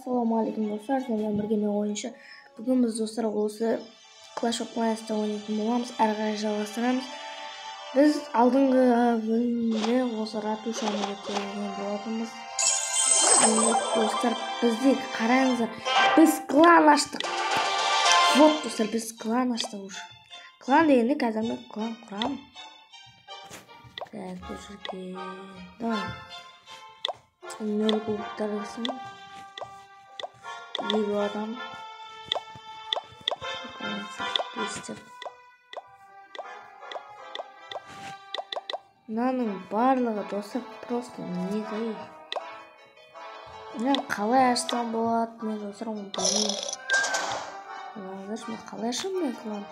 Ассалаумағалейкум достар, сіздермен бірге мен ойыншы. Бүгін біз достар осы Clash of Clans'та ойнайтын боламыз, әрі қарай жалғастырамыз. Біз алдыңғы бөлімде осы ратушаны өткізген болатынбыз. Достар, бізде қараңыздар, біз клан аштық. Вот достар, біз клан аштық уже. Клан дегенде кәдімгі клан құрам. Так, бұл жерге давай. 0 кубоктар кірсін. Елу адам. Мынаның барлығы достар просто не ғой. Мен қалай ашсам болады, мен достар оны білмеймін. Мен қалай ашам мен клан?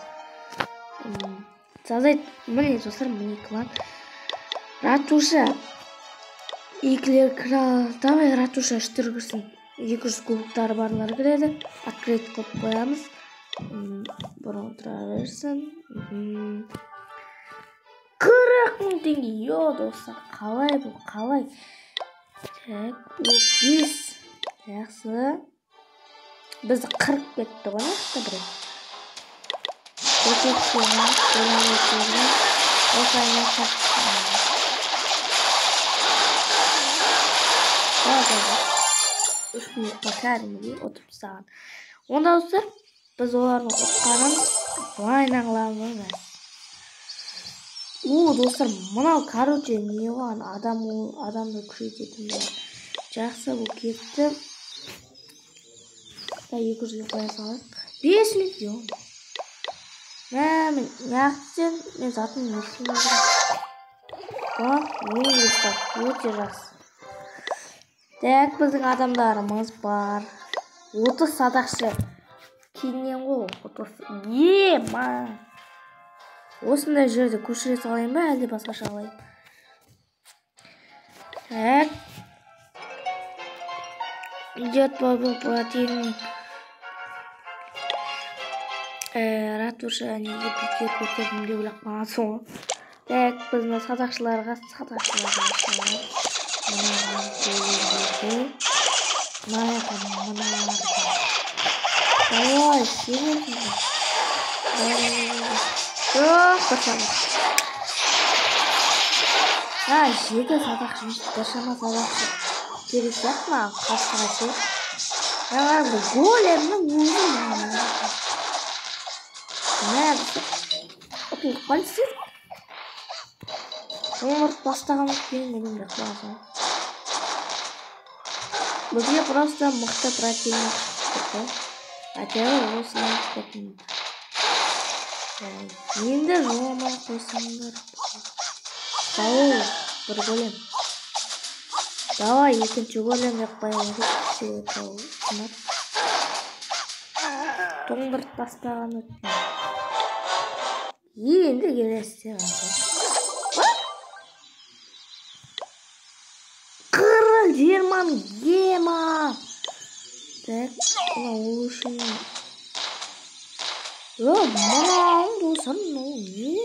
Создать, міне достар, міне клан. Ратуша. Екілер кіра. Давай ратуша үштір кірсін. 200 кубоктары барлар кіреді. Открыть қылып қоямыз. Бұрын отыра берсін. 40.000 теңге. Йо, достар, қалай бұл, қалай? Так, 5. Жақсы. Бізді 40 кетті ғой, нақты бірі. Үш минутқа кәдімгі отырып тастаған. Онда достар, біз олардың ұтқанын былайынан қыламыз. Достар, мынау короче не оған адамды күшейтетін болады. Жақсы, бұл кетті. 200-ге қоя салайық. 5 миллион. Мен неғытсен, мен затын несін өздім. Өте жақсы. Так, біздің адамдарымыз бар. 30 садақшы. Кейіннен ғой. Ема! Осындай жерді көшіре салайын ба, әлде басқаша алайын? Так. Идет был противник. Ратуша неге бекер көтердім деп ойлап қалған соң. Так, біздің садақшыларға Ой, сенің жоқ, біршама. Жеті садақшымыз, біршама садақшы. Керек сияқты маған қасыға ше. Жаңағы големнің өзі маған. Окей, қойсыз. Жұмырт бастағымыз кейін менің құласа. Бізге просто мықты противник шықты. Әтеуі осыны көтін. Енді жоламай қойсаңдар. Сау, бір голем. Давай, екінші голем деп қоямыз. Тоңдырт бастаған өткен. Енді келесіздер. Қырық жерман ема. Так, ол үшін. Мынауың болсын, ол не?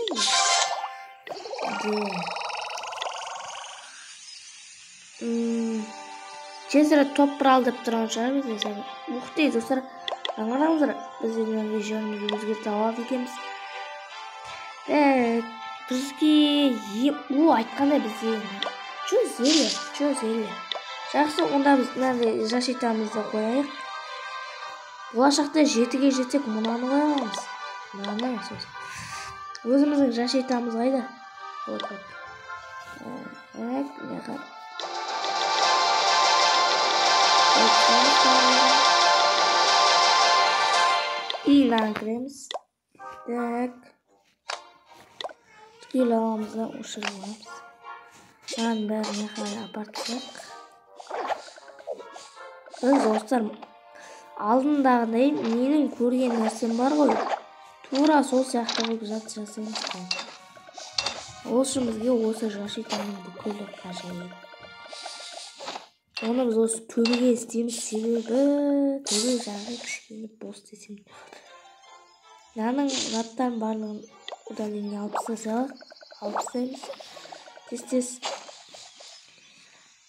Чезірі топ-бір алдып тұрған шығар бізде. Мұқтай, достар, аңғараңыздар, біз енді жерімізді өзгерте алады екенбіз. Бізге айтқандай бізде чө зеле. Жақсы, онда біз жашитамызды қояйық. Болашақта 7-ге жетсек мұнаны қоямыз. Мұнаны өзіміздің жашитамыз қайда? Ийлан кіреміз. Так. Түкел ауамызда ұшырып аламыз. Маған бәріне қарай апартысақ. Достар, алдындағыдай менің көрген нәрсем бар ғой. Тура сол сияқты болып зат жасаймыз. Ол үшін бізге осы жашитанның бүкілі қажет. Оны біз осы төбеге істейміз, себебі төбе жағы кішкене бос десем. Мынаның заттан барлығын удаление алып тастаймыз. Тез.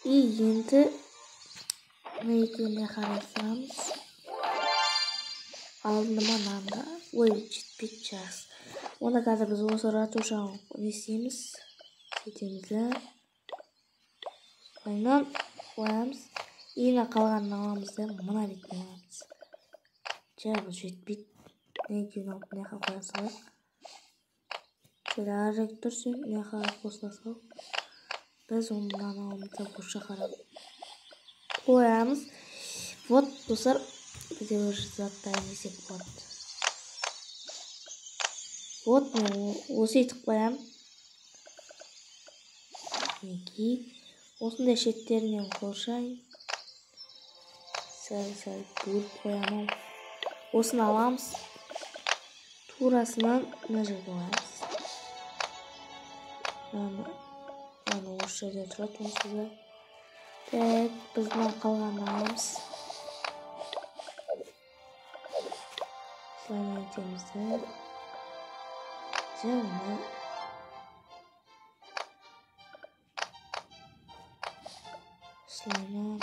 И енді не екеніне қарастырамыз. Алынды ма нанға? Ой, жетпейді, жақсы. Онда қазір біз осы ратушаны не істейміз? Сөйтеміз. Қойнан қоямыз. Ені қалғанын аламыз да, мына бетіне аламыз. Бұл жетпейді. Не екенін алып не қоя салайық. Шöyle арық тұрсын, не қосыла салып. Біз ондан аламызда бұша қарап қоямыз. Вот, достар, бізде бір заттайын десек болады. Вот, осы етіп қоям. Неге? Осындай шеттерінен қоршайын. Сәл бөліп қоямын. Осыны аламыз. Турасынан мына жерге қоямыз. Мына осы жерде тұрады онсыз да. Так, біздің қалғанын аламыз. Слайм етемізді. Жаңа. Слайм.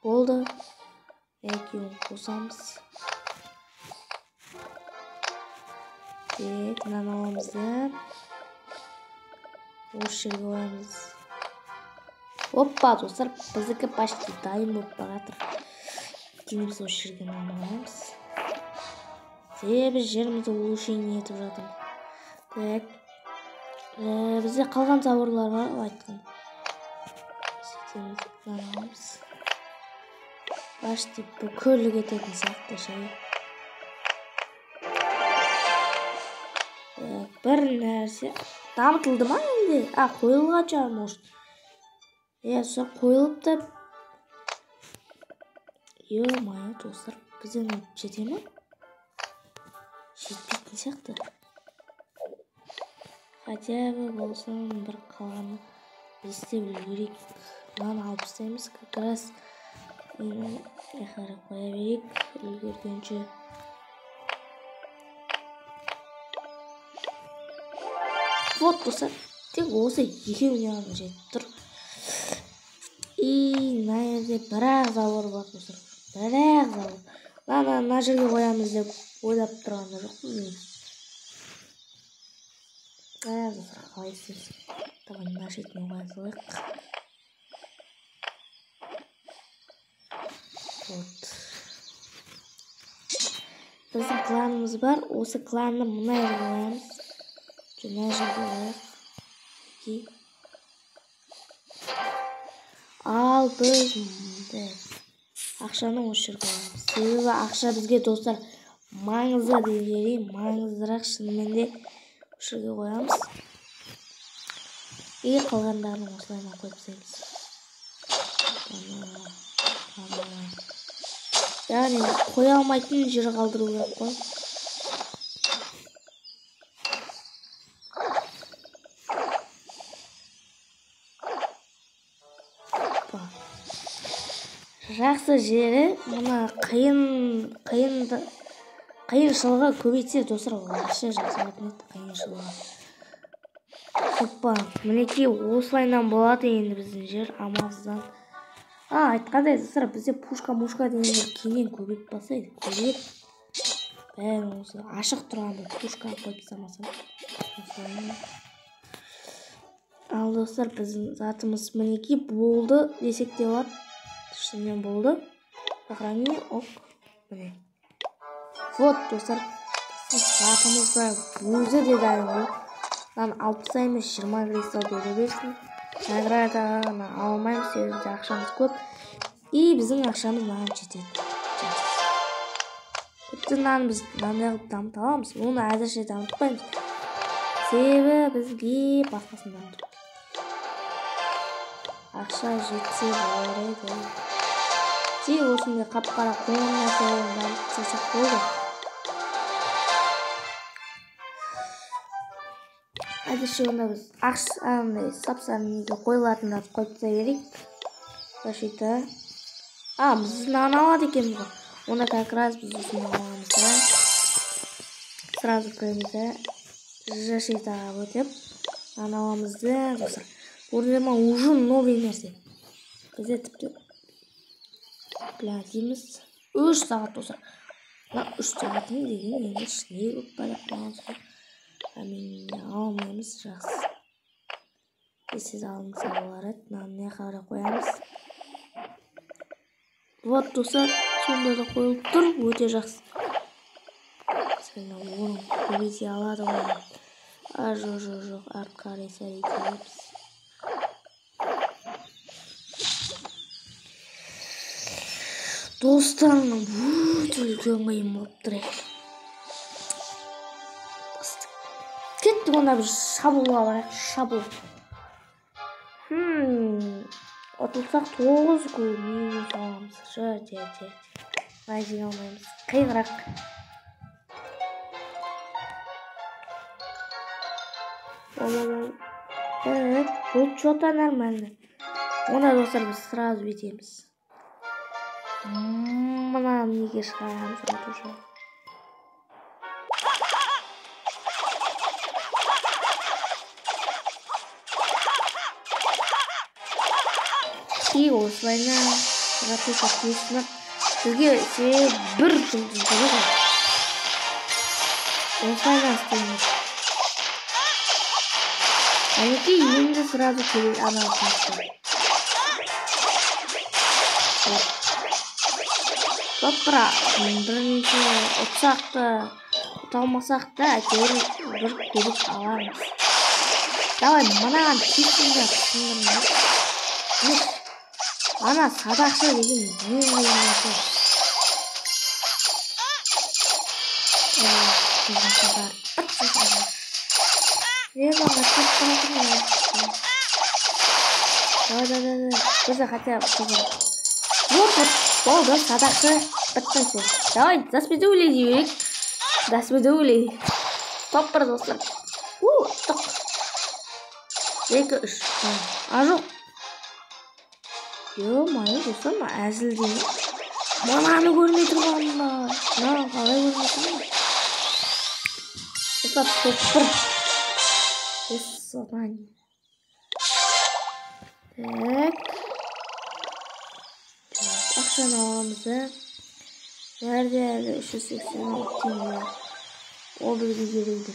Болды. Екеуін қосамыз. Так, мынаны аламыз да. Осы жерге қоямыз. Оппа, достар, біздікі почти дайын болып баратыр. Кейін біз осы жерге аламыз. Біз жерімізді улучшение етіп жатырмыз. Так. Бізде қалған заворлар бар, айтқан. Сөйтеміз, аламыз. Почти бүкіл кететін сияқты шай. Бір нәрсе дамытылды ма енді? Қойылған шығар, может. Сол қойылыпты. Ё-моё, достар, бізден жете ме? Жетпейтін сияқты. Хотя бы болсын бір қалғаны істеп үлгерейік. Мынаны алып тастаймыз, как раз қарап қоя берейік үлгергенше. Вот, достар, тек осы екеуіне ғана жетіп тұр. Мына жерде бір-ақ завор бар, достар. Бір-ақ завор. Мына жерге қоямыз деп ойлап тұрғанда жоқпын мен. Достар, қалай істейміз? Давай мына шетіне қоя салайық. Вот. Біздің кланымыз бар. Осы кланны мына жерге қоямыз. Мына жерге қояйық. Ал біз ақшаны осы жерге қоямыз. Себебі ақша бізге, достар, маңызды дегенде, маңыздырақ шынымен де осы жерге қоямыз. Қалғандарын осылайынан қойып тастаймыз. Яғни қоя алмайтын жер қалдыру керек қой. Жақсы жері мұны қиыншылығы көбейтсе, достар, вообще жақсы болатын еді қиыншылығы. Оппа, мінекей осылайынан болады енді біздің жер амалсыздан. Айтқандай, достар, бізде пушка-мушка дегендер кейіннен көбейіп басайды. Көбейіп. Бәрін осы ашық тұрғанда пушка қойып тастамасам. Ал, достар, біздің затымыз мінекей болды десек те болады. Шынымен болды. Сохранение, ок. Міне. Вот, достар, затымызда өзі де дайын ғой. Алып тастаймыз, 20 кристалл бере берсін. Награданы алмаймыз, себебі ақшамыз көп. И біздің ақшамыз маған жетеді. Тіпті мынаны біз мынандай қылып дамыта аламыз. Оны әзірше дамытпаймыз. Себебі бізге басқасын дамытып. Ақша жетсе болар. Тек осындай қап-қара қоңыр нәрселерін дамытсақ болды. Әзірше онда біз ақшаны сап-сарынеге қойылатындарды қойып та берейік. Защита. Біз мынаны алады екенбіз ғой. Онда как раз біз осыны аламыз да. Сразу көреміз да. Защитаға өтіп. Аналамыз да. Көрдіңіздер ма, уже новый нәрсе. Бізде тіпті бля дейміз 3 сағат достар. 3 сағаттың деген енді ішіне көп байлап қойғансыз. Мен алмаймыз жақсы. Сіз алыңызға болар еді. Мынаны қарай қоямыз. Вот достар, сонда да қойылып тұр, өте жақсы. Сәл орын көбейте алады ғой. Жоқ, артқа қарай сәл итереміз. Достарым өте үлкен қиын болып тұр екен. Кеттік онда бір шабуылға барайық, шабуыл. Отылсақ 9 гол минус аламыз. Жоқ. Былай жеңе алмаймыз. Қиынырақ. Бұл что-то нормально. Онда достар біз сразу бетеміз. Мына неге шығарамыз уже. И осылайна ратуша тесініп сізге бір жұлдыз болады. Осылайна істейміз. Әнеке енді сразу келеді анаусын. Топыра бірінші ұтсақ та ұталмасақ та әйтеуір бір көбік аламыз. Давай мынаған тесіңдер түсіндірміз. Ана садақшы деген не қоймайды. Бізді хотя вот, болды, садақшы біттінсен. Давай, заспедулей дейік. Заспедулей. Топ-1 достар. Тұқ. 2-3. Жоқ. Ё-моё, достар, әзіл деймін. Мынаны көрмей тұрғанын ба? Мынаны қалай көрмей тұрғанын? Достар, топ-1. Сознание. Так. Ақшаны аламыз. Бәрде әлі 386 теңге. Ол бізге керек.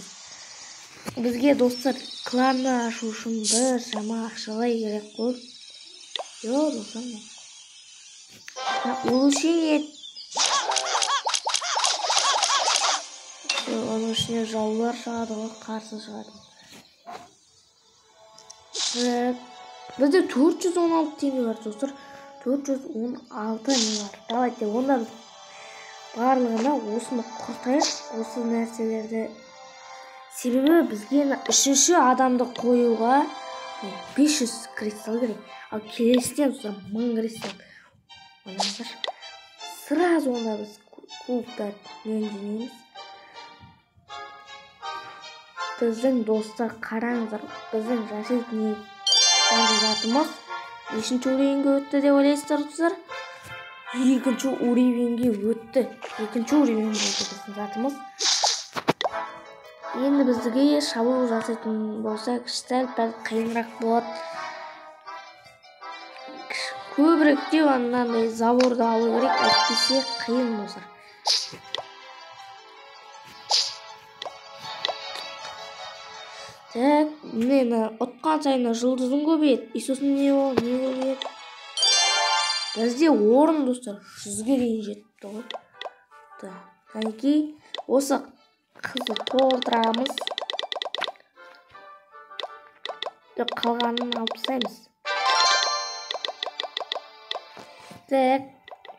Бізге достар кланды ашу үшін бір шама ақшалай керек қой. Йо, достар. Улучшение. Оның ішіне жаулар шығады ғой, қарсы шығады. Бізде 416 теңге бар достар. 416 не бар. Давайте онда барлығына осыны құртайық. Осы нәрселерді. Себебі бізге үшінші адамды қоюға 500 кристалл керек. Ал келесіден 1000 кристалл. Сразу онда біз кубтар ненденеміз. Біздің достар қараңыздар. Біздің жасетіне кандидатымыз 5-ші уровеньге өтті деп ойлайсыздар достар. 2-ші уровеньге өтті. 2-ші уровеньге өтті біздің затымыз. Енді бізге шабуыл жасайтын болсақ, сәл қиынырақ болады. Көбірек деп анандай заворды алу керек, әйтпесе қиын достар. Так, мені ұтқан сайын жұлдызын көбейеді. И сосын не көбейеді? Бізде орын достар 100-ге дейін жетті ғой. Әнекей, осы қызды толтырамыз. Қалғанын алып тастаймыз. Так,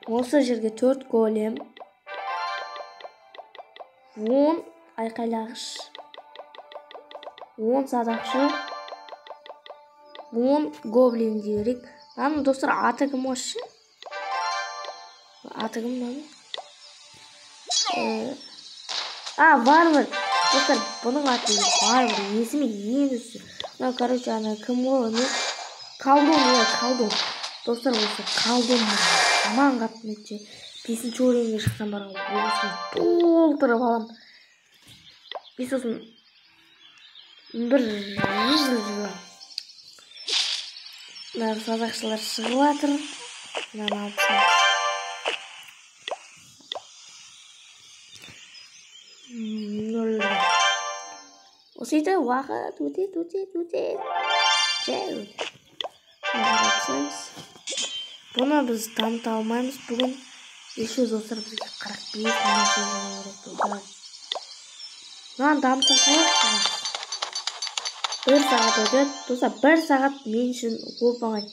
осы жерге 4 голем. 10 айқайлағыш. 10 садақшы. 10 гоблин дейірек. Мынаның достар аты кім осы? Аты кім мынаның? Варвар. Достар, бұның аты Варвар. Есіме енді түсі. Короче, ана кім ғой? Колдун. Достар, осы колдун. Аман қаттым етші. 5-ші уровеньге шықсам барға болсын. Толтырып алам. И сосын бір жылы. Садақшылар шығып атыр. Мынаны алып Осыйда уақыт өтеді. Жай өтеді. Бұны біз дамыта алмаймыз бүгін. Еще достар бізге 45 минут керек достар. Мынаны дамыта салайық. 1 сағат өтеді. Достар 1 сағат мен үшін оп-оңай.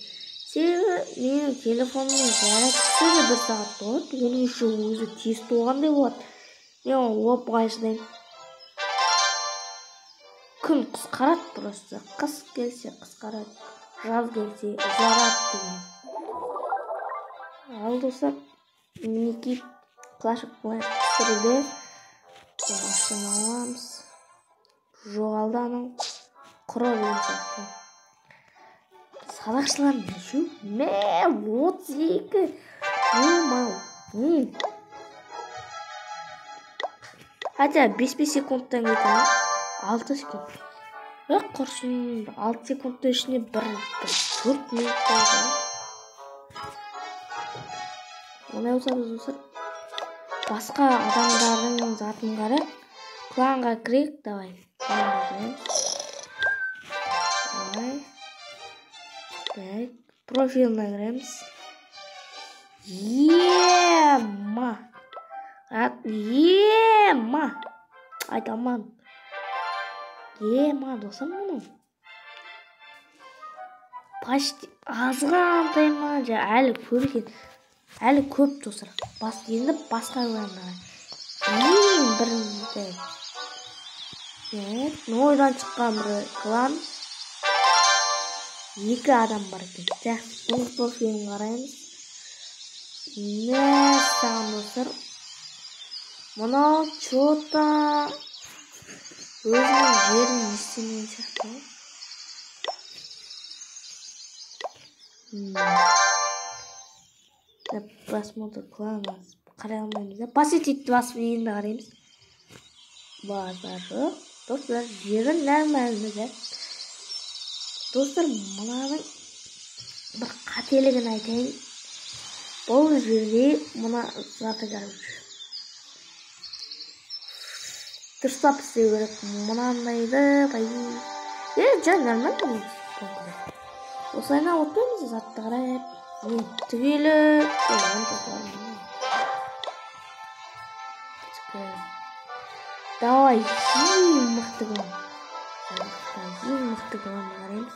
Себебі менің телефонымның зарядкасы да 1 сағат болады. Оның үшін өзі тез толғандай болады. Мен оп-оңай шыдаймын. Күн қысқарады просто. Қыс келсе қысқарады. Жаз келсе ұзарады деген. Ал достар, мінекей Clash of Clans түсіруде машина аламыз. Жоғалды анау құры деген сияқты. Садақшылар неше? 32. Хотя 5 секундтан кетеді. 6 секунд. Құрсын 6 секундтың ішіне 4 минут болды. Ондай болса біз осыр басқа адамдардың затын қарап кланға кірейік. Давай. Так, профиліне кіреміз. Ема. Айтаман. Ема досым мұның. Почти азғантайма. Әлі көрген. Әлі көп достар. Енді басқа кланға. Бірінде. Ойдан шыққан бір клан. 2 адам бар екен. Жақсы, бұл профилін қараймыз. Саған достар. Мынау чота өзінің жерін естемеген сияқты. Просмотр клана қарай алмаймыз. Посетить вас енді қараймыз. Базар жоқ. Достар, жерін нормальный. Достар, мынаның бір қателігін айтайын. Бұл жерде мына заты жарып жүр. Дұрыстап істеу керек. Мынандайды жан нормальный. Осылайна отпаймыз затты қарап. Түгелі давай ең мықты клан қараймыз.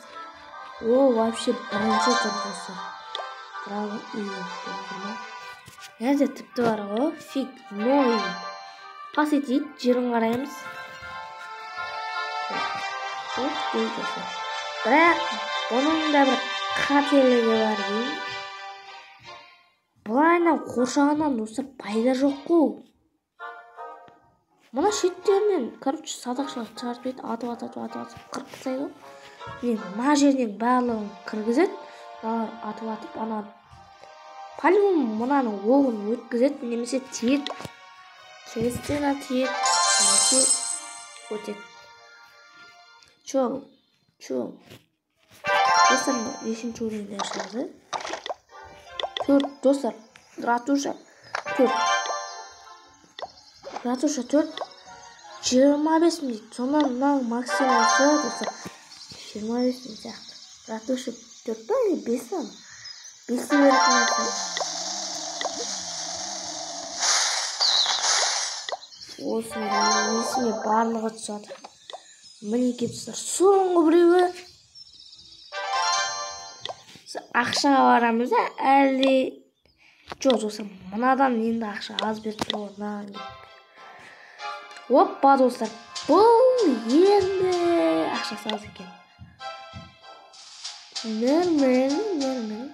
О, вообще бірінші тұр достар. Браво, Енді тіпті бар ғой. Фиг, ной. Посетить, жерін қараймыз. Бірақ бұның да бір қателігі бар дейін. Бұлайна қоршағынан достар пайда жоқ қой. Мұна шеттерінен, короче, садақшылар шығартпайды, атып, қырып тастайды. Мына жерден барлығын кіргізет, атып, ана по-любому мұнаны оғын өткізет, немесе тиет. Кестен тиет, немесе өтет. Чоң. Достар, ешінші өлеңді ашылады. 4 достар, ратуша 4. Ратуша 4. 25 минут. Сонан мынау максимумсы достар. 25 минут сияқты. Ратуша 4 та 5 сан. 5-те беретін нәрсе. Осыны барлығы түсады. Мінеке достар, соңғы біреуі. Ақшаға барамыз да, әлде жоқ достар, мынадан енді ақша аз беріп тұр ғой. Оппа достар, бұл енді ақшасы аз екен. Нормально.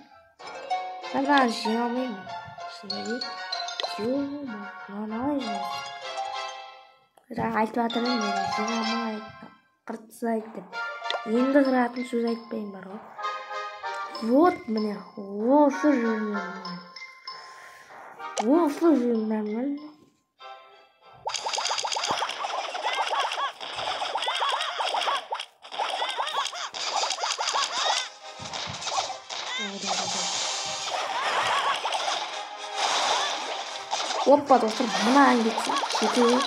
Сана жиға алмаймын. Айтып атырын, жиға алмай, қыртсайды деп. Енді қыратын сөз айтпайын бар ғой. Вот, міне, осы жүрін нормально. Оппа, достар, мына әңгетсін. Шекеуі.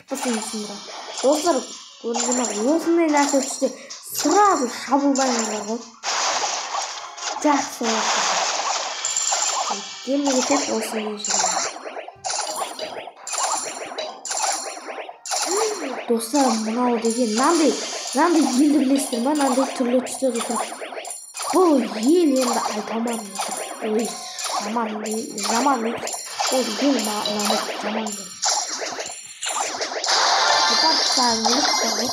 Қысын есін бұра. Достар, көрдіңіз ме? Осындай нәрсе түссе сразу шабуылдаймыздар ғой. Жақсы болады. Демек етіп осындай жүрміз. Достар, мынау деген мынандай елді білесіздер ме? Мынандай түрлі түсті достар. Бұл ел енді айтамадым. Ой, жаман дейді. Ол ел мағынамыз жаман дейді. Бұтақтан өлік бар ғой.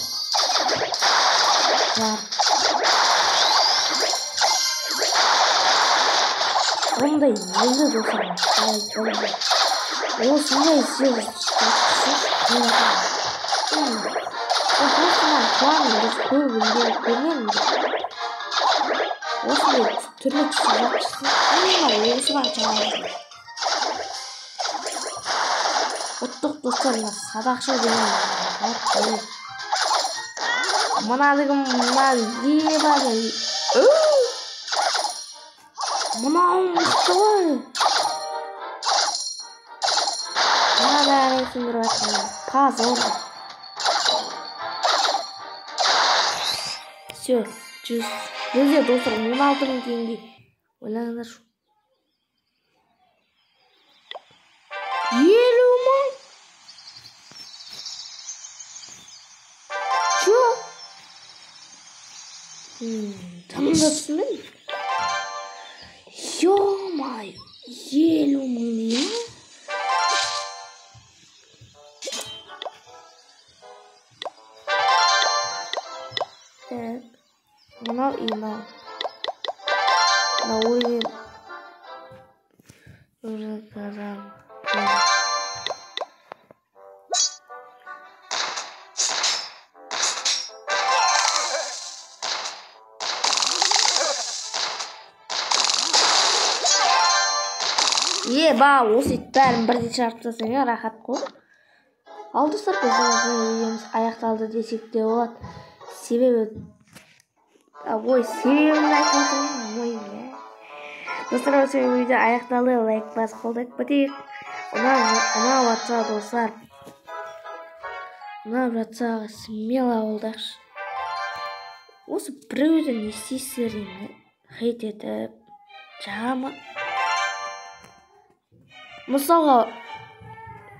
Ондай елді достар. Осындай жер осындай клан біз көп көрмейміз. Осындай түрлі түсі жақшысы осыған жағамыз. Ұттық достар, садақшы деген мынадығым ебады. Мынауың ұқты ғой. Мынада әресіндір батыр. Паз олды. Все, 100. Өзде достар 16.000 теңге. Ойлаңыздар шу. 50.000. Чё? Тамында түсінбедім. Ё-моё, 50.000 ya. Evet. Mınav iman. Mınav oyun. Burada kazan. Ба, осы бәрін бірдей шығарып тастасаңа рахат қой. Ал достар, видеомыз аяқталды десек те болады. Себебі себебін айтып достар, осы видео аяқталды. Лайк басып қолдап кетейік. Ұнап жатса достар, ұнап жатса смело қолдайықшы. Осы біреуден не істейсіздер, хейт етіп жағама. Мысалға,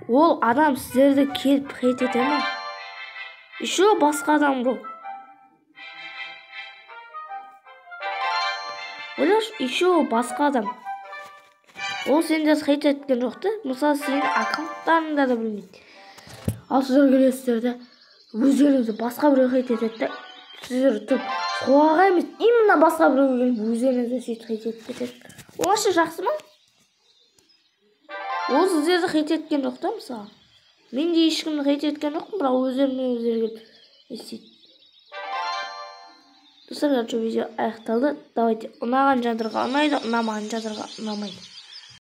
ол адам сіздерді келіп хейт ете ме? Еще басқа адам бұл. Ойлаш, еще басқа адам. Ол сендер хейт еткен жоқты. Мысалы, сенің аккаунттарыңда да білмейді. Ал сіздер келесіздерді өздеріңізді басқа біреу хейт етеді. Сіздер тұрып, соғаға емес, именно басқа біреу келіп өздеріңізді сөйтіп хейт етіп кетеді. Олашы жақсы ма? Ол сіздерді хейт еткен жоқ та, мысалы. Мен де ешкімді хейт еткен жоқпын, бірақ өздерімен өздері келіп естейді. Достар, видео аяқталды. Давайте, ұнаған жандарға ұнайды, ұнамаған жандарға ұнамайды.